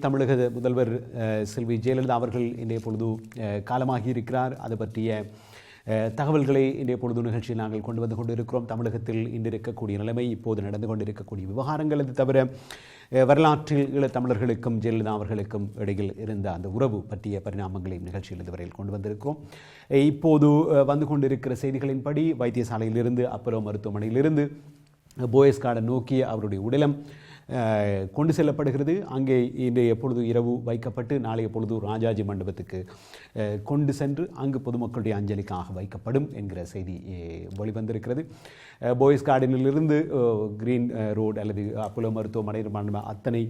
தமிழக முதல்வர் செல்வி ஜெயலலிதா அவர்கள் இன்றைய பொழுது காலமாகி இருக்கிறார். அது பற்றிய தகவல்களை இன்றைய பொழுது நிகழ்ச்சியில் நாங்கள் கொண்டு வந்து கொண்டிருக்கிறோம். தமிழகத்தில் இன்று இருக்கக்கூடிய நிலைமை, இப்போது நடந்து கொண்டிருக்கக்கூடிய விவகாரங்கள், அது தவிர வரலாற்றில் ஈழத்தமிழர்களுக்கும் ஜெயலலிதா அவர்களுக்கும் இடையில் இருந்த அந்த உறவு பற்றிய பரிணாமங்களை நிகழ்ச்சியில் இதுவரையில் கொண்டு வந்திருக்கிறோம். இப்போது வந்து கொண்டிருக்கிற செய்திகளின்படி வைத்தியசாலையிலிருந்து, அப்போலோ மருத்துவமனையிலிருந்து போயஸ் கார்டன் நோக்கிய அவருடைய உடலம் கொண்டு செல்லப்படுகிறது. அங்கே இன்றைய பொழுது இரவு வைக்கப்பட்டு நாளைய பொழுது ராஜாஜி மண்டபத்துக்கு கொண்டு சென்று அங்கு பொதுமக்களுடைய அஞ்சலிக்காக வைக்கப்படும் என்கிற செய்தி வெளிவந்திருக்கிறது. போயஸ் கார்டனிலிருந்து கிரீன் ரோடு அல்லது அப்போலோ மருத்துவமனை அத்தனை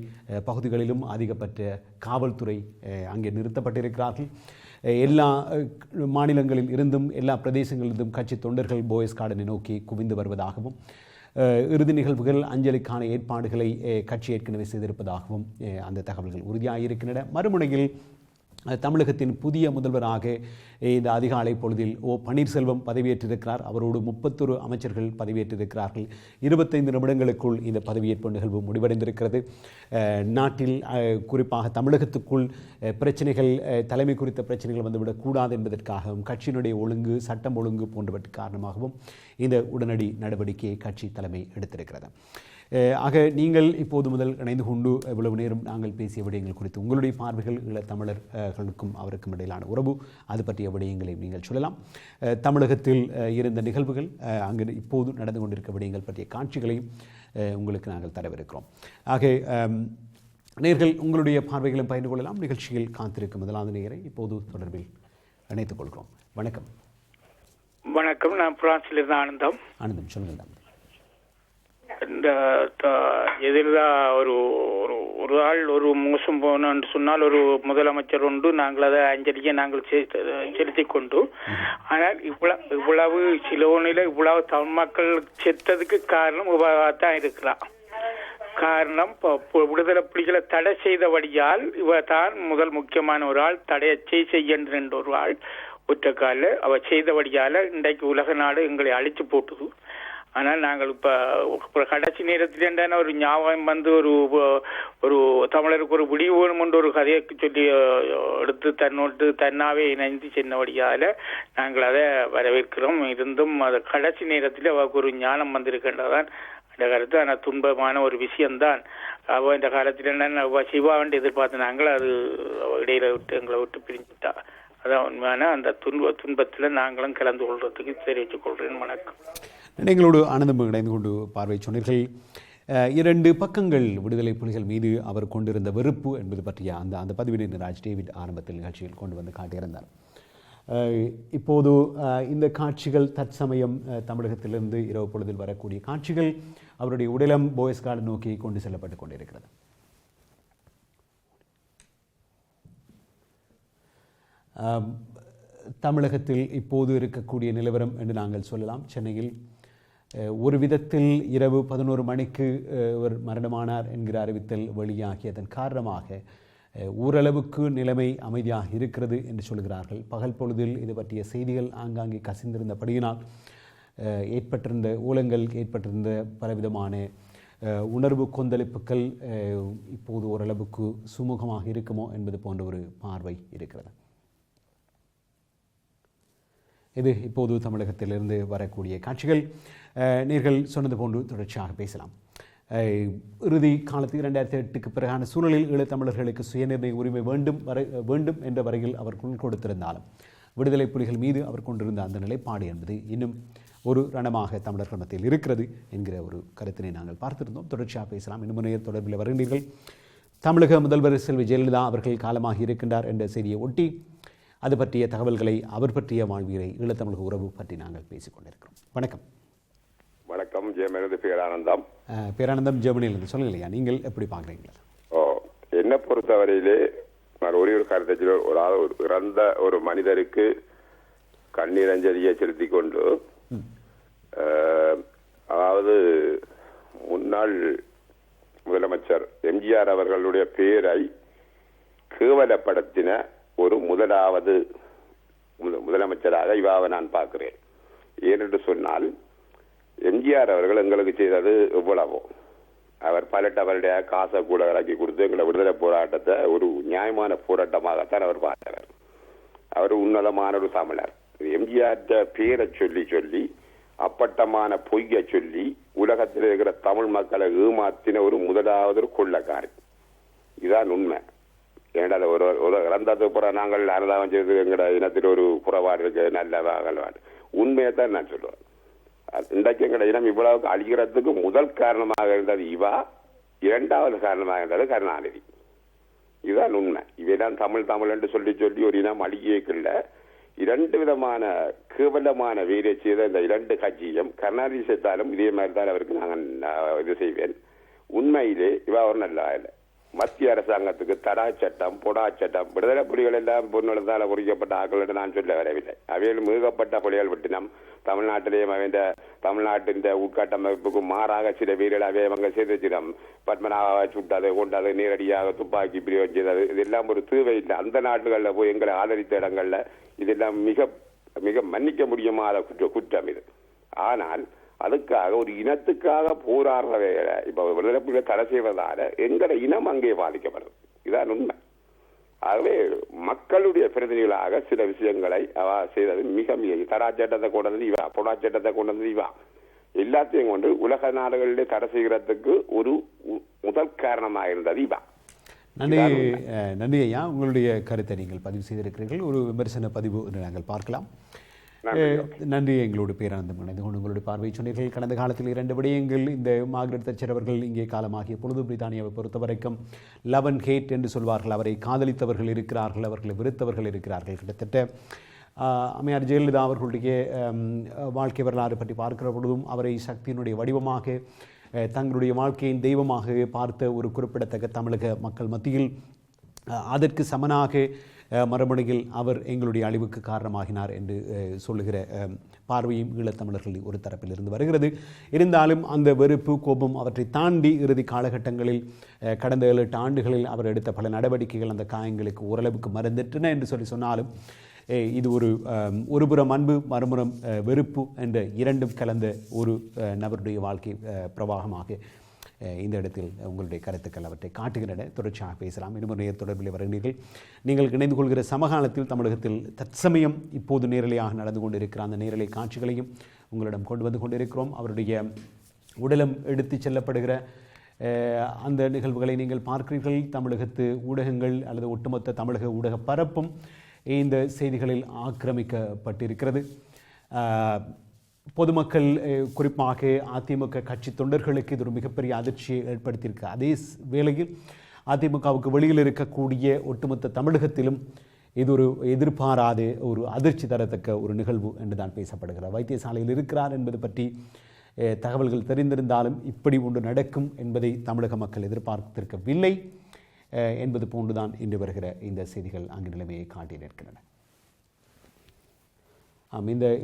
பகுதிகளிலும் அதிகப்பட்ட காவல்துறை அங்கே நிறுத்தப்பட்டிருக்கிறார்கள். எல்லா மாநிலங்களில் இருந்தும் எல்லா பிரதேசங்களிலிருந்தும் கட்சி தொண்டர்கள் போயஸ் கார்டனை நோக்கி குவிந்து வருவதாகவும், இறுதி நிகழ்வுகள் அஞ்சலிக்கான ஏற்பாடுகளை கட்சி ஏற்கனவே செய்திருப்பதாகவும் அந்த தகவல்கள் உறுதியாகியிருக்கின்றன. மறுமுனையில் தமிழகத்தின் புதிய முதல்வராக இந்த அதிகாலை பொழுதில் பன்னீர்செல்வம் பதவியேற்றிருக்கிறார். அவரோடு 31 அமைச்சர்கள் பதவியேற்றிருக்கிறார்கள். 25 நிமிடங்களுக்குள் இந்த பதவியேற்பு நிகழ்வு முடிவடைந்திருக்கிறது. நாட்டில் குறிப்பாக தமிழகத்துக்குள் பிரச்சனைகள், தலைமை குறித்த பிரச்சனைகள் வந்துவிடக்கூடாது என்பதற்காகவும், கட்சியினுடைய ஒழுங்கு, சட்டம் ஒழுங்கு போன்றவற்று காரணமாகவும் இந்த உடனடி நடவடிக்கையை கட்சி தலைமை எடுத்திருக்கிறது. ஆக நீங்கள் இப்போது முதல் இணைந்து கொண்டு இவ்வளவு நேரம் நாங்கள் பேசிய விடயங்கள் குறித்து உங்களுடைய பார்வைகள், ஈழத்தமிழர்களுக்கும் அவருக்கும் இடையிலான உறவு, அது பற்றிய விடயங்களை நீங்கள் சொல்லலாம். தமிழகத்தில் இருந்த நிகழ்வுகள், அங்கு இப்போது நடந்து கொண்டிருக்க விடயங்கள் பற்றிய காட்சிகளையும் உங்களுக்கு நாங்கள் தரவிருக்கிறோம். ஆக நேயர்கள் உங்களுடைய பார்வைகளையும் பகிர்ந்து கொள்ளலாம். நிகழ்ச்சியில் காத்திருக்கும் முதலாவது நேயரை இப்போது தொடர்பில் இணைத்துக் கொள்கிறோம். வணக்கம். வணக்கம். நான் பிரான்சிலிருந்து ஆனந்தம். ஆனந்தம், சொல்லுங்கள். இந்த எதிர்தான் ஒரு ஆள் ஒரு மோசம் போனோன்னு சொன்னால் ஒரு முதலமைச்சர் உண்டு, நாங்கள் அதை அஞ்சலியை நாங்கள் செலுத்தி கொண்டு, ஆனால் இவ்வளவு சிலோனில இவ்வளவு தமிழ் மக்கள் செத்ததுக்கு காரணம் தான் இருக்கிறான். காரணம் விடுதலை புலிகளை தடை செய்தபடியால் இவர் தான் முதல் முக்கியமான ஒரு ஆள். தடையை செய்கின்ற ஒரு ஆள் ஒற்றக்கால அவர் செய்தபடியால இன்றைக்கு உலக நாடு எங்களை அழிச்சு போட்டுது. ஆனால் நாங்கள் இப்போ கடைசி நேரத்தில் ஒரு ஞாபகம் வந்து ஒரு தமிழருக்கு ஒரு விடிவு வேணும் என்று ஒரு கதையை சொல்லி எடுத்து தன்னாவே இணைந்து சென்னபடியால் நாங்கள் அதை வரவேற்கிறோம். இருந்தும் அது கடைசி நேரத்தில் அவருக்கு ஒரு ஞானம் வந்திருக்கின்றதான் அந்த கருத்து. ஆனால் துன்பமான ஒரு விஷயம்தான். அவள் இந்த காலத்தில் என்ன சிவாவண்டு எதிர்பார்த்து நாங்கள் அது இடையில விட்டு எங்களை விட்டு பிரிஞ்சுட்டா. அதான் உண்மையான அந்த துன்பத்தில் நாங்களும் கலந்து கொள்றதுக்கு தெரிவித்துக் கொள்கிறேன். வணக்கம். எங்களோடு ஆனந்தம் இணைந்து கொண்டு பார்வை சொன்னீர்கள். 2 பக்கங்கள் விடுதலை புலிகள் மீது அவர் கொண்டிருந்த வெறுப்பு என்பது பற்றிய அந்த பதிவினை ராஜ் டேவிட் ஆரம்பத்தில் நிகழ்ச்சியில் கொண்டு வந்து காட்டியிருந்தார். இப்போது இந்த காட்சிகள் தற்சமயம் தமிழகத்திலிருந்து இரவு பொழுதில் வரக்கூடிய காட்சிகள், அவருடைய உடலம் போயஸ் கார்டன் நோக்கி கொண்டு செல்லப்பட்டு கொண்டிருக்கிறது. தமிழகத்தில் இப்போது இருக்கக்கூடிய நிலவரம் என்று நாங்கள் சொல்லலாம். சென்னையில் ஒரு விதத்தில் இரவு 11 மணிக்கு ஒரு மரணமானார் என்கிற அறிவித்தல் வெளியாகியதன் காரணமாக ஓரளவுக்கு நிலைமை அமைதியாக இருக்கிறது என்று சொல்கிறார்கள். பகல் பொழுதில் இது பற்றிய செய்திகள் ஆங்காங்கே கசிந்திருந்தபடியினால் ஏற்பட்டிருந்த ஊழங்கள், ஏற்பட்டிருந்த பலவிதமான உணர்வு கொந்தளிப்புகள் இப்போது ஓரளவுக்கு சுமூகமாக இருக்குமோ என்பது போன்ற ஒரு பார்வை இருக்கிறது. இது இப்போது தமிழகத்திலிருந்து வரக்கூடிய காட்சிகள். நீங்கள் சொன்னது போன்று தொடர்ச்சியாக பேசலாம். இறுதி காலத்தில் 2008க்கு பிறகான சூழலில் ஈழத்தமிழர்களுக்கு சுயநிர்ணய உரிமை வேண்டும் என்ற வரையில் அவர் குரல் கொடுத்திருந்தாலும் விடுதலை புலிகள் மீது அவர் கொண்டிருந்த அந்த நிலைப்பாடு என்பது இன்னும் ஒரு ரணமாக தமிழர்கள் மத்தியில் இருக்கிறது என்கிற ஒரு கருத்தினை நாங்கள் பார்த்திருந்தோம். தொடர்ச்சியாக பேசலாம். இன்னும் முன்னைய தொடர்பில் வருகின்றீர்கள். தமிழக முதல்வர் செல்வி ஜெயலலிதா அவர்கள் காலமாகி இருக்கின்றார் என்ற செய்தியை ஒட்டி அது பற்றிய தகவல்களை, அவர் பற்றிய வாழ்வியலை, ஈழத்தமிழக உறவு பற்றி நாங்கள் பேசிக்கொண்டிருக்கிறோம். வணக்கம். வணக்கம். ஜெயமனது பேரானந்தம். பேரானந்தம் ஜெர்மனியிலிருந்து. சொல்லுங்க இல்லையா, நீங்கள் எப்படி பார்க்குறீங்களா? என்னை பொறுத்தவரையிலே நான் ஒரே ஒரு கருத்தில் ஒரு இறந்த ஒரு மனிதருக்கு கண்ணீர் அஞ்சலியை செலுத்தி கொண்டு, அதாவது முன்னாள் முதலமைச்சர் எம்ஜிஆர் அவர்களுடைய பெயரை கேவலப்படுத்தின ஒரு முதலாவது முதலமைச்சராக இவாவை நான் பார்க்கிறேன். ஏனென்று சொன்னால் எம்ஜிஆர் அவர்கள் எங்களுக்கு செய்தது எவ்வளவோ. அவர் அவருடைய காசை கூட இறக்கி கொடுத்து எங்களை விடுதலை போராட்டத்தை ஒரு நியாயமான போராட்டமாகத்தான் அவர் பார்த்தார். அவர் உன்னதமான ஒரு தமிழர். எம்ஜிஆர் பேரை சொல்லி சொல்லி அப்பட்டமான பொய்யை சொல்லி உலகத்தில் இருக்கிற தமிழ் மக்களை ஏமாத்தின ஒரு முதலாவது ஒரு கொள்ளக்காரி. இதுதான் உண்மை. ஏன்னா ஒரு இறந்தது புற நாங்கள் அனுதாபம் செய்து எங்களோட இனத்தில் ஒரு புறவாடு இருக்கு, நல்ல அகழ்வாடு. உண்மையை தான் நான் சொல்லுவேன். இன்றைக்கு எங்களோட இனம் இவ்வளவுக்கு அழிகிறதுக்கு முதல் காரணமாக இருந்தது இவா, இரண்டாவது காரணமாக இருந்தது கருணாநிதி. இதுதான் உண்மை. இவைதான் தமிழ் என்று சொல்லி சொல்லி ஒரு இனம் அழியக்கில்ல. இரண்டு விதமான கேவலமான வேலை செய்த இந்த இரண்டு கட்சியும் கருணாநிதி சேர்த்தாலும் இதே மாதிரி தான் அவருக்கு நாங்கள் இது செய்வேன். உண்மையிலே இவா ஒரு நல்ல இல்லை. மத்திய அரசாங்கத்துக்கு தடா சட்டம், பொடா சட்டம், விடுதலை புலிகள் எல்லாம் பொருளாதார குறிக்கப்பட்ட ஆக்கள் என்று நான் சொல்ல வரவில்லை. அவையில் மிகப்பட்ட புலிகள் விட்டினம் தமிழ்நாட்டிலேயும் அவன் தமிழ்நாட்டின் உட்கட்டமைப்புக்கு மாறாக சில வீரர்கள் அவை அவங்க செய்திடம் பத்மநாபாவை சுட்டது கொண்டது, நேரடியாக துப்பாக்கி பிரயோகம் செய்தது, இதெல்லாம் ஒரு தீவை இல்லை. அந்த நாடுகளில் போய் எங்களை ஆதரித்த இடங்கள்ல இதெல்லாம் மிக மிக மன்னிக்க முடியுமாத குற்றம் இது. ஆனால் அதுக்காக ஒரு இனத்துக்காக போராடுறதை இப்ப விடுதலை புலிகளை தடை செய்வதால எங்கட இனம் அங்கே பாதிக்கப்படுது. இதான் உண்மை. ஆகவே மக்களுடைய பிரதிநிதிகளாக சில விஷயங்களை அவ செய்தது மிக மிக தடா சட்டத்தை கொண்டது இவா, பொடா சட்டத்தை கொண்டது இவா, எல்லாத்தையும் கொண்டு உலக நாடுகளிலே தடை செய்கிறதுக்கு ஒரு முதல் காரணமாக இருந்தது இவா. நன்றி ஐயா. உங்களுடைய கருத்தை நீங்கள் பதிவு செய்திருக்கிறீர்கள். ஒரு விமர்சன பதிவு என்று நாங்கள் பார்க்கலாம். நன்றி. எங்களோட பேரானந்தம் இணைந்து கொண்டு உங்களுடைய பார்வை சொன்னீர்கள். கடந்த காலத்தில் 2 விடயங்கள் இந்த மார்கரெட் தச்சர் அவர்கள் இங்கே காலமாகிய பொழுது பிரித்தானியாவை பொறுத்தவரைக்கும் லவ் அண்ட் ஹேட் என்று சொல்வார்கள். அவரை காதலித்தவர்கள் இருக்கிறார்கள், அவர்களை வெறுத்தவர்கள் இருக்கிறார்கள். கிட்டத்தட்ட அம்மையார் ஜெயலலிதா அவர்களுடைய வாழ்க்கை வரலாறு பற்றி பார்க்கிற பொழுதும் அவரை சக்தியினுடைய வடிவமாக தங்களுடைய வாழ்க்கையின் தெய்வமாக பார்த்த ஒரு குறிப்பிடத்தக்க தமிழக மக்கள் மத்தியில் அதற்கு சமனாக மறுபடியில் அவர் எங்களுடைய அழிவுக்கு காரணமாகினார் என்று சொல்லுகிற பார்வையும் ஈழத்தமிழர்கள் ஒரு தரப்பில் இருந்து வருகிறது. இருந்தாலும் அந்த வெறுப்பு, கோபம் அவற்றை தாண்டி இறுதி காலகட்டங்களில் கடந்த 7-8 ஆண்டுகளில் அவர் எடுத்த பல நடவடிக்கைகள் அந்த காயங்களுக்கு ஓரளவுக்கு மறந்துட்டன என்று சொன்னாலும் இது ஒரு புறம் அன்பு, மறுபுறம் வெறுப்பு என்ற இரண்டும் கலந்த ஒரு நபருடைய வாழ்க்கை பிரவாகமாக இந்த இடத்தில் உங்களுடைய கருத்துக்கள் அவற்றை காட்டுகின்றன. தொடர்ச்சியாக பேசலாம். இன்னும் நேர் தொடர்பில் வருகிறீர்கள். நீங்கள் இணைந்து கொள்கிற சமகாலத்தில் தமிழகத்தில் தற்சமயம் இப்போது நேரலையாக நடந்து கொண்டிருக்கிற அந்த நேரலை காட்சிகளையும் உங்களிடம் கொண்டு வந்து கொண்டிருக்கிறோம். அவருடைய உடலம் எடுத்து செல்லப்படுகிற அந்த நிகழ்வுகளை நீங்கள் பார்க்கிறீர்கள். தமிழகத்து ஊடகங்கள் அல்லது ஒட்டுமொத்த தமிழக ஊடக பரப்பும் இந்த செய்திகளில் ஆக்கிரமிக்கப்பட்டிருக்கிறது. பொதுமக்கள், குறிப்பாக அதிமுக கட்சி தொண்டர்களுக்கு இது ஒரு மிகப்பெரிய அதிர்ச்சியை ஏற்படுத்தியிருக்கு. அதே வேளையில் அதிமுகவுக்கு வெளியில் இருக்கக்கூடிய ஒட்டுமொத்த தமிழகத்திலும் இது ஒரு எதிர்பாராத ஒரு அதிர்ச்சி தரத்தக்க ஒரு நிகழ்வு என்று தான் பேசப்படுகிறார். வைத்தியசாலையில் இருக்கிறார் என்பது பற்றி தகவல்கள் தெரிந்திருந்தாலும் இப்படி ஒன்று நடக்கும் என்பதை தமிழக மக்கள் எதிர்பார்த்திருக்கவில்லை என்பது போன்றுதான் இன்று வருகிற இந்த செய்திகள் அங்கு நிலைமையை காட்டி நிற்கின்றன.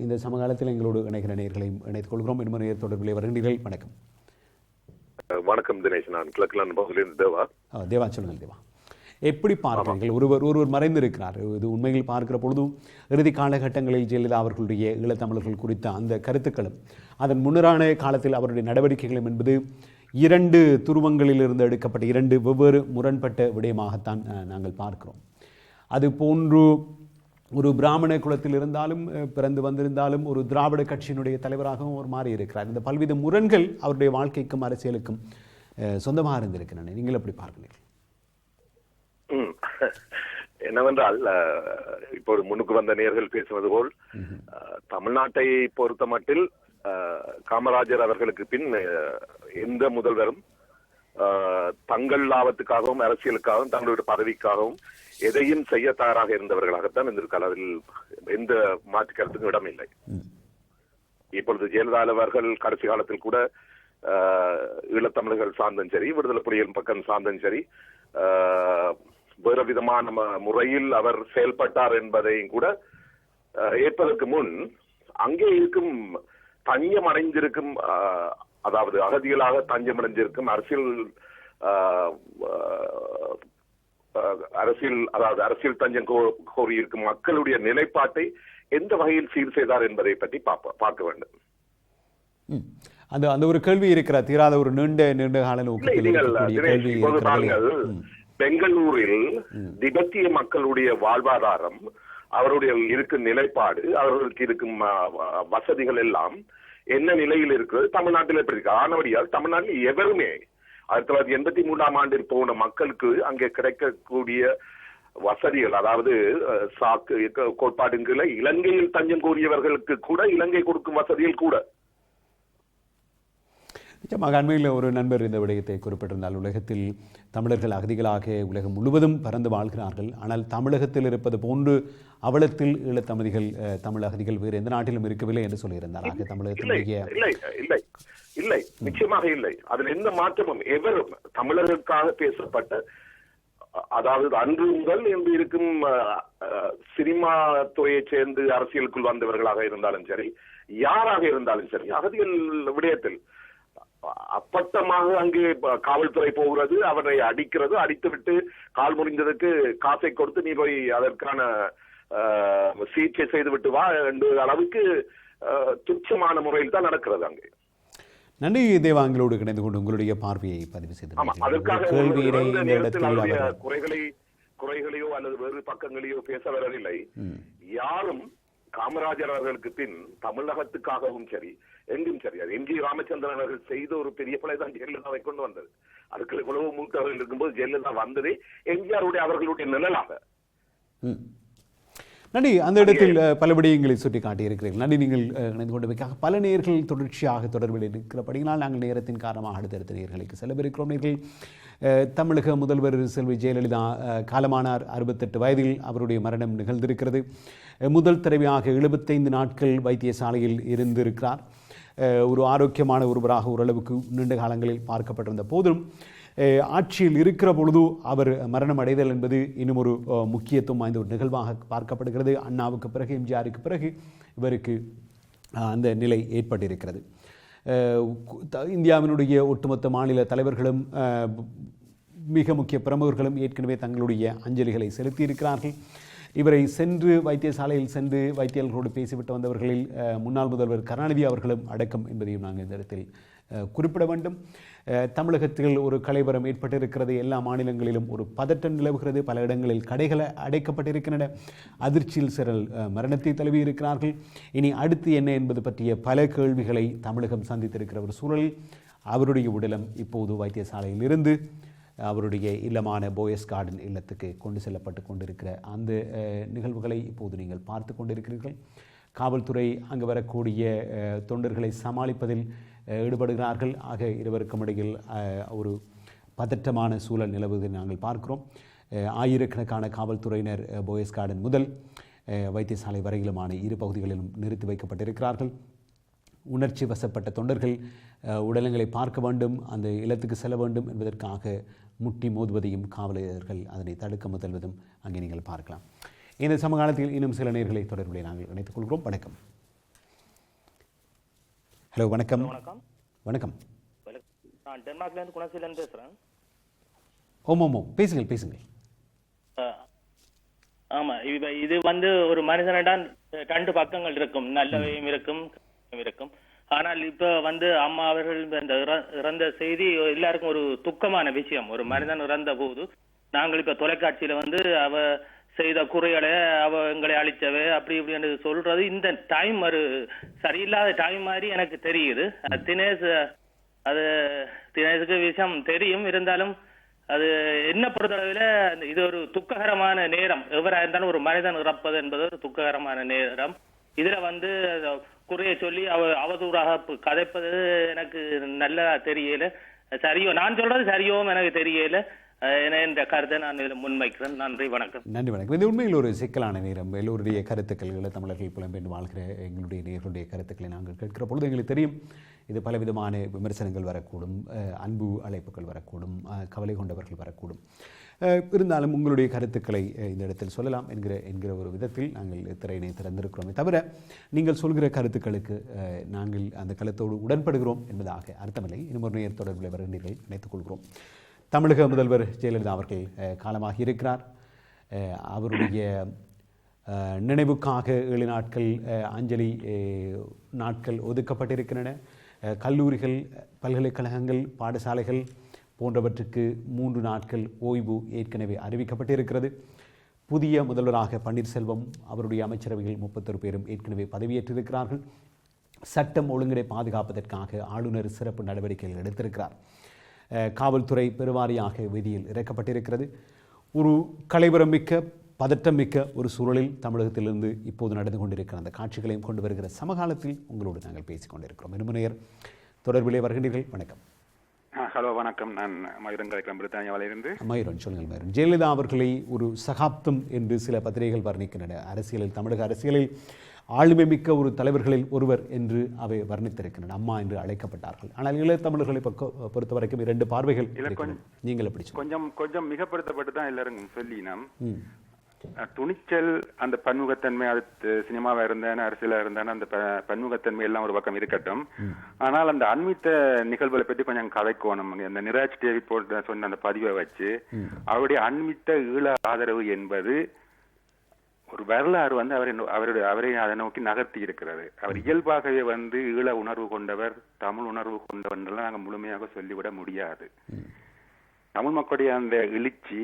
இந்த சமகாலத்தில் எங்களோடு இணைகிற நேயர்களையும் இணைத்துக் கொள்கிறோம். இன்னும் நேர் தொடர்பிலே வருகிறீர்கள். வணக்கம். வணக்கம் தினேஷ். நான் கிழக்கிலான் பகுதியிலிருந்து தேவா. தேவா, சொல்லுங்கள் தேவா. எப்படி பார்க்கிறீர்கள்? ஒருவர் மறைந்திருக்கிறார். இது உண்மையில் பார்க்கிற பொழுதும் இறுதி காலகட்டங்களில் ஜெயலலிதா அவர்களுடைய ஈழத்தமிழர்கள் குறித்த அந்த கருத்துக்களும் அதன் முன்னரான காலத்தில் அவருடைய நடவடிக்கைகளும் என்பது 2 துருவங்களிலிருந்து எடுக்கப்பட்ட 2 வெவ்வேறு முரண்பட்ட விடயமாகத்தான் நாங்கள் பார்க்கிறோம். அது போன்று ஒரு பிராமண குலத்தில் இருந்தாலும் பிறந்து வந்திருந்தாலும் ஒரு திராவிட கட்சியினுடைய தலைவராகவும் அவர் மாறி இருக்கிறார். இந்த பல்வித முரண்கள் அவருடைய வாழ்க்கைக்கும் அரசியலுக்கும் சொந்தமாக இருந்திருக்கின்றன. நீங்கள் எப்படி பார்க்கிறீர்கள்? என்னவென்றால், இப்போது முன்னுக்கு வந்த நேயர்கள் பேசுவது போல் தமிழ்நாட்டை பொறுத்த மட்டில் காமராஜர் அவர்களுக்கு பின் எந்த முதல்வரும் தங்கள் லாபத்துக்காகவும் அரசியலுக்காகவும் தங்களுடைய பதவிக்காகவும் எதையும் செய்ய தயாராக இருந்தவர்களாகத்தான் இருந்திருக்கார். அதில் எந்த மாற்று கருத்துக்கும் இடமில்லை. இப்பொழுது ஜெயலலிதா அவர்கள் கடைசி காலத்தில் கூட ஈழத்தமிழர்கள் சார்ந்தும் சரி, விடுதலை புலிகள் பக்கம் சார்ந்தும் சரி, வேறு விதமான முறையில் அவர் செயல்பட்டார் என்பதையும் கூட ஏற்பதற்கு முன் அங்கே இருக்கும் தஞ்சம் அடைந்திருக்கும், அதாவது அகதிகளாக தஞ்சம் அடைஞ்சிருக்கும் அரசியல் தஞ்சம் கோரியிருக்கும் மக்களுடைய நிலைப்பாட்டை எந்த வகையில் சீர் செய்தார் என்பதை பற்றி பார்க்க வேண்டும். அந்த அந்த ஒரு கேள்வி இருக்கிற தீராத ஒரு நீண்ட கால நோக்கத்தில் இருக்கக்கூடிய கேள்வி இருக்கிறது. பெங்களூரில் திபெத்திய மக்களுடைய வாழ்வாதாரம், அவருடைய இருக்கும் நிலைப்பாடு, அவர்களுக்கு இருக்கும் வசதிகள் எல்லாம் என்ன நிலையில் இருக்கிறது, தமிழ்நாட்டில் எப்படி இருக்கு? ஆனவடியால் தமிழ்நாட்டில் எவருமே 1983 ஆண்டில் போன மக்களுக்கு அங்கே கிடைக்கக்கூடிய வசதிகள், அதாவது சாக்கு கோட்பாடுகளை இலங்கையில் தஞ்சம் கோரியவர்களுக்கு கூட இலங்கை கொடுக்கும் வசதிகள் கூட. நிச்சயமாக அண்மையில் ஒரு நண்பர் இந்த விடயத்தை குறிப்பிட்டிருந்தால், உலகத்தில் தமிழர்கள் அகதிகளாக உலகம் முழுவதும் பறந்து வாழ்கிறார்கள், ஆனால் தமிழகத்தில் இருப்பது போன்று அவலத்தில் ஈழத்தமிழிகள் தமிழ் அகதிகள் வேறு எந்த நாட்டிலும் இருக்கவில்லை என்று சொல்லியிருந்தார். ஆக தமிழகத்திலேயே இல்லை, நிச்சயமாக இல்லை. அதில் எந்த மாற்றமும் எவரும் தமிழர்களுக்காக பேசப்பட்ட, அதாவது அன்று முதல் என்று இருக்கும் சினிமா துறையை சேர்ந்து அரசியலுக்குள் வந்தவர்களாக இருந்தாலும் சரி, யாராக இருந்தாலும் சரி, அகதிகள் விடயத்தில் அப்பட்டமாக அங்கே காவல்துறை போகிறது, அவரை அடிக்கிறது, அடித்துவிட்டு கால் முறிந்ததற்கு காசை கொடுத்து நீ போய் அதற்கான சிகிச்சை செய்துவிட்டு வா என்ற அளவுக்கு துச்சமான முறையில் தான் நடக்கிறது அங்கே. நன்றி தேவாங்களோடு இணைந்து கொண்டு உங்களுடைய பார்வையை பதிவு செய்து குறைகளையோ அல்லது வேறு பக்கங்களையோ பேச வரவில்லை. யாரும் காமராஜர் அவர்களுக்கு பின் தமிழகத்துக்காகவும் சரி எங்கும் சரி, அது எம் ஜி ராமச்சந்திரன் அவர்கள் செய்த ஒரு பெரிய பிழை தான் ஜெயலலிதாவை கொண்டு வந்தது. அதுக்கு இவ்வளவு மூத்தவர்கள் இருக்கும்போது ஜெயலலிதா வந்ததே எம்ஜிஆருடைய அவர்களுடைய நிழலாக. நன்றி. அந்த இடத்தில் பல விடயங்களை சுட்டி காட்டியிருக்கிறீர்கள். நன்றி. நீங்கள் இணைந்து கொண்டமைக்காக பல நேயர்கள் தொடர்ச்சியாக தொடர்பில் இருக்கிறபடியால் நாங்கள் நேரத்தின் காரணமாக அடுத்தடுத்த நேயர்களுக்கு செலவிருக்கிறோம். நேயர்கள், தமிழக முதல்வர் செல்வி ஜெயலலிதா காலமானார். 68 வயதில் அவருடைய மரணம் நிகழ்ந்திருக்கிறது. முதல் தடவையாக 75 நாட்கள் வைத்தியசாலையில் இருந்திருக்கிறார். ஒரு ஆரோக்கியமான ஒருவராக ஓரளவுக்கு நீண்ட காலங்களில் பார்க்கப்பட்டிருந்த போதும் ஆட்சியில் இருக்கிற பொழுது அவர் மரணம் அடைதல் என்பது இன்னும் ஒரு முக்கியத்துவம் வாய்ந்த ஒரு நிகழ்வாக பார்க்கப்படுகிறது. அண்ணாவுக்கு பிறகு, எம்ஜிஆருக்கு பிறகு இவருக்கு அந்த நிலை ஏற்பட்டிருக்கிறது. இந்தியாவினுடைய ஒட்டுமொத்த மாநில தலைவர்களும் மிக முக்கிய பிரமுகர்களும் ஏற்கனவே தங்களுடைய அஞ்சலிகளை செலுத்தியிருக்கிறார்கள். இவரை சென்று வைத்தியசாலையில் சென்று வைத்தியர்களோடு பேசிவிட்டு வந்தவர்களில் முன்னாள் முதல்வர் கருணாநிதி அவர்களும் அடக்கம் என்பதையும் நாங்கள் இந்த இடத்தில் குறிப்பிட வேண்டும். தமிழகத்தில் ஒரு கலைவரம் ஏற்பட்டிருக்கிறது. எல்லா மாநிலங்களிலும் ஒரு பதட்டம் நிலவுகிறது. பல இடங்களில் கடைகள் அடைக்கப்பட்டிருக்கின்றன. அதிர்ச்சியில் சிலர் மரணத்தை தழுவி இருக்கிறார்கள். இனி அடுத்து என்ன என்பது பற்றிய பல கேள்விகளை தமிழகம் சந்தித்திருக்கிற ஒரு சூழலில் அவருடைய உடலம் இப்போது வைத்தியசாலையில் இருந்து அவருடைய இல்லமான போயஸ் கார்டன் இல்லத்துக்கு கொண்டு செல்லப்பட்டு கொண்டிருக்கிற அந்த நிகழ்வுகளை இப்போது நீங்கள் பார்த்து கொண்டிருக்கிறீர்கள். காவல்துறை அங்கு வரக்கூடிய தொண்டர்களை சமாளிப்பதில் ஈடுபடுகிறார்கள். ஆக இருவருக்கும் இடையில் ஒரு பதற்றமான சூழல் நிலவுவதை நாங்கள் பார்க்கிறோம். ஆயிரக்கணக்கான காவல்துறையினர் போயஸ் கார்டன் முதல் வைத்தியசாலை வரையிலுமான இரு பகுதிகளிலும் நிறுத்தி வைக்கப்பட்டிருக்கிறார்கள். உணர்ச்சி வசப்பட்ட தொண்டர்கள் உடலங்களை பார்க்க வேண்டும், அந்த இல்லத்துக்கு செல்ல வேண்டும் என்பதற்காக முட்டி மோதுவதையும் காவலர்கள் அதனை தடுக்க முயல்வதும் அங்கே நீங்கள் பார்க்கலாம். இந்த சமகாலத்தில் இன்னும் சில நேர்களை தொடர்புடைய நாங்கள் இணைத்துக் கொள்கிறோம். வணக்கம். ஹலோ, வணக்கம். வணக்கம். நான் டென்மார்க்லேருந்து குணசீலன் பேசுகிறேன். ஓமோமோ, பேசுங்கள். ஆமாம், இது ஒரு மனிதனிடம் 2 பக்கங்கள் இருக்கும், நல்லவையும் இருக்கும். ஆனால் இப்ப அம்மா அவர்கள் இந்த இறந்த செய்தி எல்லாருக்கும் ஒரு துக்கமான விஷயம். ஒரு மனிதன் இறந்த போது நாங்கள் இப்ப தொலைக்காட்சியில அவ செய்த குறைகளை, அவ எங்களை அழிச்சவை அப்படி இப்படி சொல்றது இந்த டைம் ஒரு சரியில்லாத டைம் மாதிரி எனக்கு தெரியுது. தினேஷுக்கு விஷயம் தெரியும், இருந்தாலும் அது என்ன பொறுத்தளவில் இது ஒரு துக்ககரமான நேரம். எவரா இருந்தாலும் ஒரு மனிதன் இறப்பது என்பது ஒரு துக்ககரமான நேரம். இதுல குறைய சொல்லி அவதூறாக கதைப்பது எனக்கு நல்லா தெரியல. சரியோ, நான் சொல்றது சரியவும் எனக்கு தெரியல. என்ற கருத்தை நான் இதில் முன்வைக்கிறேன். நன்றி, வணக்கம். நன்றி, வணக்கம். இது உண்மையில் ஒரு சிக்கலான நேரம். எல்லோருடைய கருத்துக்கள், தமிழர்கள் புலம்பெயர்ந்து வாழ்கிற எங்களுடைய நேர்களுடைய கருத்துக்களை நாங்கள் கேட்கிற பொழுது எங்களுக்கு தெரியும் இது பலவிதமான விமர்சனங்கள் வரக்கூடும், அன்பு அழைப்புகள் வரக்கூடும், கவலை கொண்டவர்கள் வரக்கூடும். இருந்தாலும் உங்களுடைய கருத்துக்களை இந்த இடத்தில் சொல்லலாம் என்கிற ஒரு விதத்தில் நாங்கள் திரையினை திறந்திருக்கிறோமே தவிர நீங்கள் சொல்கிற கருத்துக்களுக்கு நாங்கள் அந்த கருத்தோடு உடன்படுகிறோம் என்பதாக அர்த்தமில்லை. இன்னும் ஒரு நேர் தொடர்பில் வருகின்றீர்கள் நினைத்துக் கொள்கிறோம். தமிழக முதல்வர் ஜெயலலிதா அவர்கள் காலமாகி இருக்கிறார். அவருடைய நினைவுக்காக 7 நாட்கள் அஞ்சலி நாட்கள் ஒதுக்கப்பட்டிருக்கின்றன. கல்லூரிகள், பல்கலைக்கழகங்கள், பாடசாலைகள் போன்றவற்றுக்கு 3 நாட்கள் ஓய்வு ஏற்கனவே அறிவிக்கப்பட்டிருக்கிறது. புதிய முதல்வராக பன்னீர்செல்வம், அவருடைய அமைச்சரவையில் 31 பேரும் ஏற்கனவே பதவியேற்றிருக்கிறார்கள். சட்டம் ஒழுங்கை பாதுகாப்பதற்காக ஆளுநர் சிறப்பு நடவடிக்கைகள் எடுத்திருக்கிறார். காவல்துறை பெருவாரியாக வீதியில் இறக்கப்பட்டிருக்கிறது. ஒரு கலைவரமிக்க, பதட்டமிக்க ஒரு சூழலில் தமிழகத்திலிருந்து இப்போது நடந்து கொண்டிருக்கிற அந்த காட்சிகளையும் கொண்டு வருகிற சமகாலத்தில் உங்களோடு நாங்கள் பேசிக் கொண்டிருக்கிறோம். இருமுனையர் தொடர்பிலே வருகின்றீர்கள். வணக்கம். ஹலோ, வணக்கம். நான் மயூரன் கலைக்கலாம், பிரித்தானியாவிலிருந்து. மயூரன், சொல்லுங்கள் மயூரன். ஜெயலலிதா அவர்களை ஒரு சகாப்தம் என்று சில பத்திரிகைகள் வர்ணிக்கின்றன. அரசியலில், தமிழக அரசியலில் ஆளுமை மிக்க ஒரு தலைவர்களில் ஒருவர் என்று அவை வர்ணித்திருக்கின்றன. அம்மா என்று அழைக்கப்பட்டார்கள். ஆனால் ஈழத்தமிழர்களை பொறுத்த வரைக்கும் 2 பார்வைகள். நீங்கள் எப்படி கொஞ்சம் மிகப்படுத்தப்பட்டு தான் எல்லாரும் சொல்லி நாம் துணிச்சல், அந்த பன்முகத்தன்மை, அது சினிமாவா இருந்தானே அரசியலா இருந்தானே அந்த பன்முகத்தன்மை எல்லாம் ஒரு பக்கம் இருக்கட்டும். ஆனால் அந்த அண்மித்த நிகழ்வுகளை பற்றி கொஞ்சம் கதைக்கோணும். அந்த நிராஜ் தேவி போட்டு சொன்ன அந்த பதிவை வச்சு அவருடைய அண்மித்த ஈழ ஆதரவு என்பது ஒரு வரலாறு அவரை அதை நோக்கி நகர்த்தி இருக்கிறது. அவர் இயல்பாகவே ஈழ உணர்வு கொண்டவர், தமிழ் உணர்வு கொண்டவர் நாங்கள் முழுமையாக சொல்லிவிட முடியாது. தமிழ் மக்களுடைய அந்த எழுச்சி,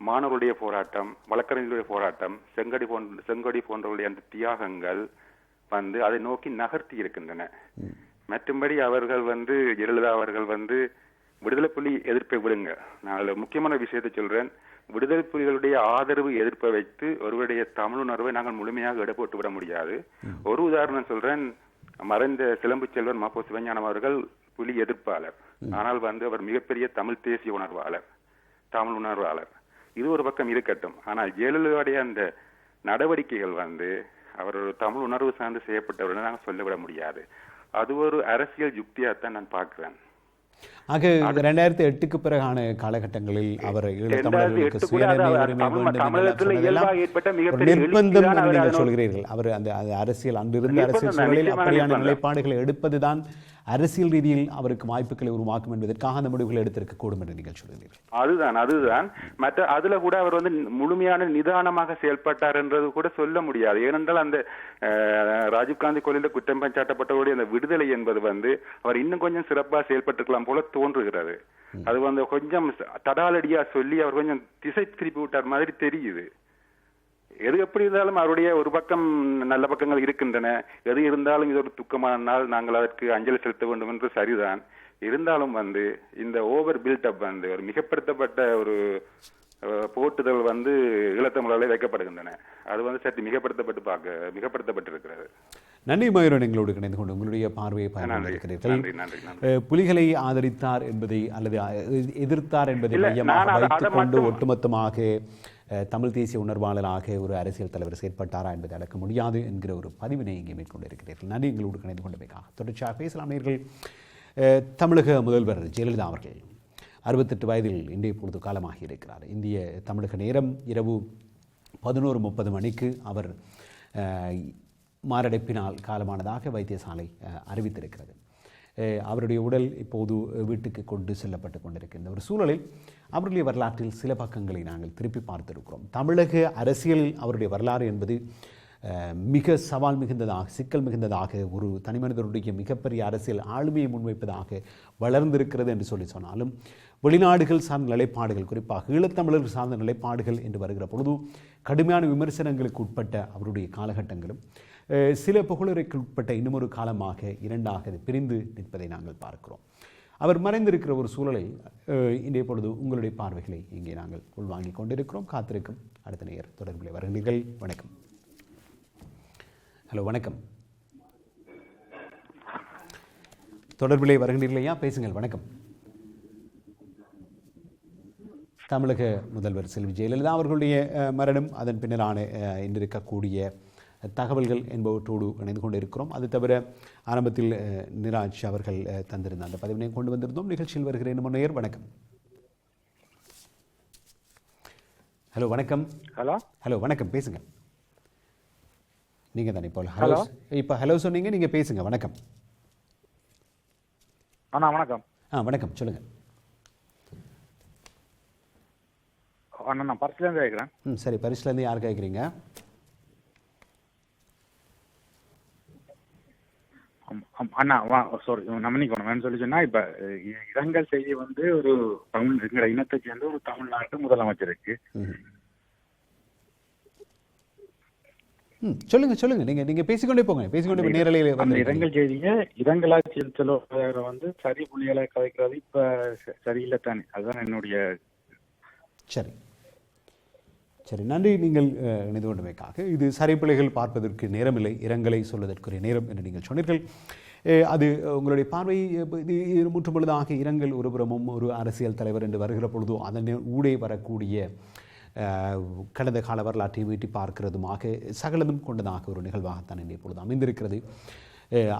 மாணவருடைய போராட்டம், வழக்கறிஞர்களுடைய போராட்டம், செங்கடி போன்றவருடைய அந்த தியாகங்கள் அதை நோக்கி நகர்த்தி இருக்கின்றன. மற்றும்படி அவர்கள் ஜெயலலிதா அவர்கள் விடுதலை புலி எதிர்ப்பை விடுங்க, நான் முக்கியமான விஷயத்தை சொல்றேன். விடுதலை புலிகளுடைய ஆதரவு எதிர்ப்பை வைத்து ஒருவருடைய தமிழ் உணர்வை நாங்கள் முழுமையாக இடப்பட்டு விட முடியாது. ஒரு உதாரணம் சொல்றேன். மறைந்த சிலம்பு செல்வர் மாப்போ சிவஞானம் அவர்கள் புலி எதிர்ப்பாளர். ஆனால் அவர் மிகப்பெரிய தமிழ் தேசிய உணர்வாளர், தமிழ் உணர்வாளர். இது ஒரு பக்கம் இருக்கட்டும். ஆனால் ஜெயலலிதாவுடைய அந்த நடவடிக்கைகள் அவர் ஒரு தமிழ் உணர்வு சார்ந்து செய்யப்பட்டவர்கள் நாங்கள் சொல்லிவிட முடியாது. அது ஒரு அரசியல் யுக்தியாகத்தான் நான் பார்க்கிறேன். ஆக 2008க்கு பிறகான காலகட்டங்களில் அவர் ஈழத்தமிழர்களுக்கு சுயநிர்ணய உரிமை நிர்பந்தம் என்று நீங்கள் சொல்கிறீர்கள். அவர் அந்த அரசியல் அன்றிருந்த அரசியல் சூழலில் அப்படியான நிலைப்பாடுகளை எடுப்பதுதான் அரசியல் ரீதியில் அவருக்கு வாய்ப்புகளை உருவாக்கும் என்பதற்காக அந்த முடிவுகளை எடுத்திருக்க கூடும் என்று நீங்கள் சொல்கிறீர்கள். அதுதான் மற்ற அதுல கூட அவர் முழுமையான நிதானமாக செயல்பட்டார் என்றது கூட சொல்ல முடியாது. ஏனென்றால் அந்த ராஜீவ்காந்தி கொலையில் குற்றம் சாட்டப்பட்டவருடைய அந்த விடுதலை என்பது அவர் இன்னும் கொஞ்சம் சிறப்பாக செயல்பட்டிருக்கலாம் போல தோன்றுகிறது. அது கொஞ்சம் தடாலடியா சொல்லி அவர் கொஞ்சம் திசை திருப்பி விட்டார் மாதிரி தெரியுது. எது எப்படி இருந்தாலும் அவருடைய ஒரு பக்கம் நல்ல பக்கங்கள் இருக்கின்றன. எது இருந்தாலும் இது ஒரு துக்கமான நாள், நாங்கள் அதற்கு அஞ்சலி செலுத்த வேண்டும் என்று சரிதான். இருந்தாலும் இந்த ஓவர் பில்டப் ஒரு மிகப்படுத்தப்பட்ட ஒரு போட்டுதல் ஈழத்தமிழர்களே வைக்கப்படுகின்றன. அது சற்று மிகப்படுத்தப்பட்டிருக்கிறது. நன்றி மயூரன், எங்களோடு இணைந்து கொண்டு உங்களுடைய பார்வையை பயன்படுத்தியிருக்கிறீர்கள். புலிகளை ஆதரித்தார் என்பதை அல்லது எதிர்த்தார் என்பதை மையமாக வைத்துக் கொண்டு ஒட்டுமொத்தமாக தமிழ் தேசிய உணர்வாளராக ஒரு அரசியல் தலைவர் செயற்பட்டாரா என்பதை அடக்க முடியாது என்கிற ஒரு பதிவினை இங்கே மேற்கொண்டிருக்கிறீர்கள். நன்றி, எங்களோடு இணைந்து கொண்டமைக்காக. தொடர்ச்சியாக பேசலாம் நேயர்கள். தமிழக முதல்வர் ஜெயலலிதா அவர்கள் 68 வயதில் இன்றைய பொழுது காலமாகி இருக்கிறார். இந்திய தமிழக நேரம் இரவு 11:30 மணிக்கு அவர் மாரடைப்பினால் காலமானதாக வைத்தியசாலை அறிவித்திருக்கிறது. அவருடைய உடல் இப்போது வீட்டுக்கு கொண்டு செல்லப்பட்டு கொண்டிருக்கின்ற ஒரு சூழலில் அவருடைய வரலாற்றில் சில பக்கங்களை நாங்கள் திருப்பி பார்த்திருக்கிறோம். தமிழக அரசியலில் அவருடைய வரலாறு என்பது மிக சவால் மிகுந்ததாக, சிக்கல் மிகுந்ததாக, ஒரு தனிமனிதருடைய மிகப்பெரிய அரசியல் ஆளுமையை முன்வைப்பதாக வளர்ந்திருக்கிறது என்று சொன்னாலும் வெளிநாடுகள் சார்ந்த நிலைப்பாடுகள், குறிப்பாக ஈழத்தமிழர்கள் சார்ந்த நிலைப்பாடுகள் என்று வருகிற பொழுது கடுமையான விமர்சனங்களுக்கு உட்பட்ட அவருடைய காலகட்டங்களும் சில புகழுரைக்கு உட்பட்ட இன்னுமொரு காலமாக இரண்டாக பிரிந்து நிற்பதை நாங்கள் பார்க்கிறோம். அவர் மறைந்திருக்கிற ஒரு சூழலில் இன்றைய பொழுது உங்களுடைய பார்வைகளை இங்கே நாங்கள் உள்வாங்கிக் கொண்டிருக்கிறோம். காத்திருக்கும் அடுத்த நேயர் தொடர்பில் வருகிறீர்கள். வணக்கம். ஹலோ, வணக்கம். தொடர்பிலே வருகின்றீர்களையா? பேசுங்கள். வணக்கம். தமிழக முதல்வர் செல்வி ஜெயலலிதா அவர்களுடைய மரணம், அதன் பின்னரான இன்று இருக்கக்கூடிய தகவல்கள் என்பவற்றோடு இணைந்து கொண்டு இருக்கிறோம். அது தவிர ஆரம்பத்தில் நிராஜ் அவர்கள் தந்திருந்த அந்த பதிவினை கொண்டு வந்திருந்தோம். நிகழ்ச்சியில் வருகிற நேயர். வணக்கம். ஹலோ, வணக்கம். ஹலோ, வணக்கம். பேசுங்க. நீங்க தானே இப்போ ஹலோ சொன்னீங்க, நீங்க பேசுங்க. வணக்கம். வணக்கம். வணக்கம், சொல்லுங்க. நான் பரிசுலேருந்து கேட்குறேன். சரி, பரிசுலேருந்து யார் கேட்குறீங்க? அண்ணா சாரி மன்னிக்கணும் சொல்லி சொன்னா இப்ப இரங்கல் செய்தி வந்து ஒரு தமிழ் எங்களோட இனத்தை சேர்ந்த ஒரு தமிழ்நாட்டு முதலமைச்சருக்கு. சொல்லுங்க நீங்க பேசிக்கொண்டே போங்க, பேசிக்கொண்டே நேரலையில அந்த இரங்கல் செய்தியை இரங்கலா செல்வதை வந்து சரி புள்ளிகளை கதைக்கிறது இப்ப சரியில்லை தானே, அதுதான் என்னுடைய. சரி நன்றி நீங்கள் இணைந்து கொண்டமைக்காக. இது சரிப்பிழைகள் பார்ப்பதற்கு நேரமில்லை, இரங்கலை சொல்வதற்குரிய நேரம் என்று நீங்கள் சொன்னீர்கள். அது உங்களுடைய பார்வை இது முற்றும் பொழுதாக இரங்கல் ஒருபுறமும் ஒரு அரசியல் தலைவர் என்று வருகிற பொழுதோ அதன் ஊடே வரக்கூடிய கடந்த கால வரலாற்றை வீட்டி பார்க்கிறதுமாக சகலதும் கொண்டதாக ஒரு நிகழ்வாகத்தான் இன்றைய பொழுது அமைந்திருக்கிறது.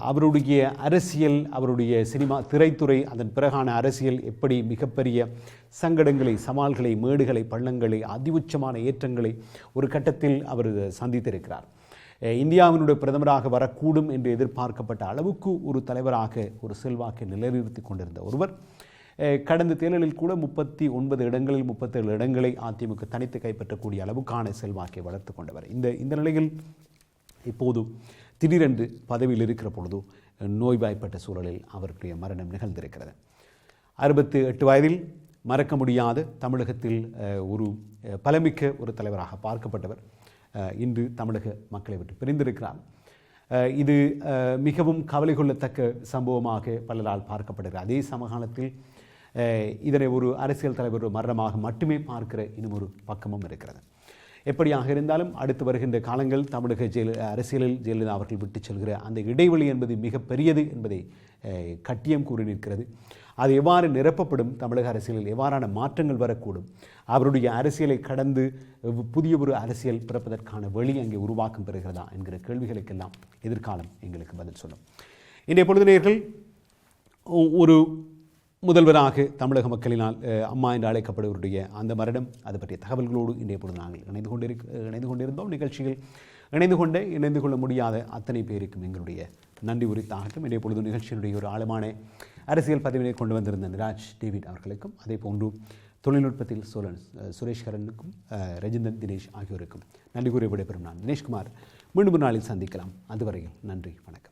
அவருடைய அரசியல், அவருடைய சினிமா திரைத்துறை, அதன் பிறகான அரசியல் எப்படி மிகப்பெரிய சங்கடங்களை, சவால்களை, மேடுகளை, பள்ளங்களை, அதிஉச்சமான ஏற்றங்களை ஒரு கட்டத்தில் அவர் சந்தித்திருக்கிறார். இந்தியாவினுடைய பிரதமராக வரக்கூடும் என்று எதிர்பார்க்கப்பட்ட அளவுக்கு ஒரு தலைவராக ஒரு செல்வாக்கை நிலைநிறுத்தி கொண்டிருந்த ஒருவர் கடந்த தேர்தலில் கூட 39 இடங்களில் 37 இடங்களை அதிமுக தனித்து கைப்பற்றக்கூடிய அளவுக்கான செல்வாக்கை வளர்த்து கொண்டவர். இந்த நிலையில் இப்போது திடீரென்று பதவியில் இருக்கிற பொழுது நோய்வாய்ப்பட்ட சூழலில் அவருடைய மரணம் நிகழ்ந்திருக்கிறது. 68 வயதில் மறக்க முடியாத தமிழகத்தில் ஒரு பலமிக்க ஒரு தலைவராக பார்க்கப்பட்டவர் இன்று தமிழக மக்களை விட்டு பிரிந்திருக்கிறார். இது மிகவும் கவலை கொள்ளத்தக்க சம்பவமாக பலரால் பார்க்கப்படுகிறது. அதே சமகாலத்தில் இதனை ஒரு அரசியல் தலைவர் மரணமாக மட்டுமே பார்க்கிற இன்னும் ஒரு பக்கமும் இருக்கிறது. எப்படியாக இருந்தாலும் அடுத்து வருகின்ற காலங்கள் தமிழக அரசியலில் ஜெயலலிதா அவர்கள் விட்டு செல்கிற அந்த இடைவெளி என்பது மிக பெரியது என்பதை கட்டியம் கூறி நிற்கிறது. அது எவ்வாறு நிரப்பப்படும், தமிழக அரசியலில் எவ்வாறான மாற்றங்கள் வரக்கூடும், அவருடைய அரசியலை கடந்து புதிய ஒரு அரசியல் பிறப்பதற்கான வழி அங்கே உருவாக்கம் பெறுகிறதா என்கிற கேள்விகளுக்கெல்லாம் எதிர்காலம் எங்களுக்கு பதில் சொல்லும். இன்றைய பொழுதினர்கள் ஒரு முதல்வராக தமிழக மக்களினால் அம்மா என்று அழைக்கப்படுவருடைய அந்த மரணம், அது பற்றிய தகவல்களோடு இன்றைய பொழுது நாங்கள் இணைந்து கொண்டிருந்தோம். நிகழ்ச்சிகள் இணைந்து கொள்ள முடியாத அத்தனை பேருக்கும் எங்களுடைய நன்றி உரித்தாகட்டும். இன்றைய பொழுது நிகழ்ச்சியினுடைய ஒரு ஆழமான அரசியல் பதிவினை கொண்டு வந்திருந்த நிராஜ் டேவிட் அவர்களுக்கும், அதே போன்று தொழில்நுட்பத்தில் சுரேஷ்கரனுக்கும் ரஜிந்தன் தினேஷ் ஆகியோருக்கும் நன்றி கூறி விடைபெறும் நான் தினேஷ்குமார். மீண்டும் ஒரு நாளில் சந்திக்கலாம். அதுவரையில் நன்றி, வணக்கம்.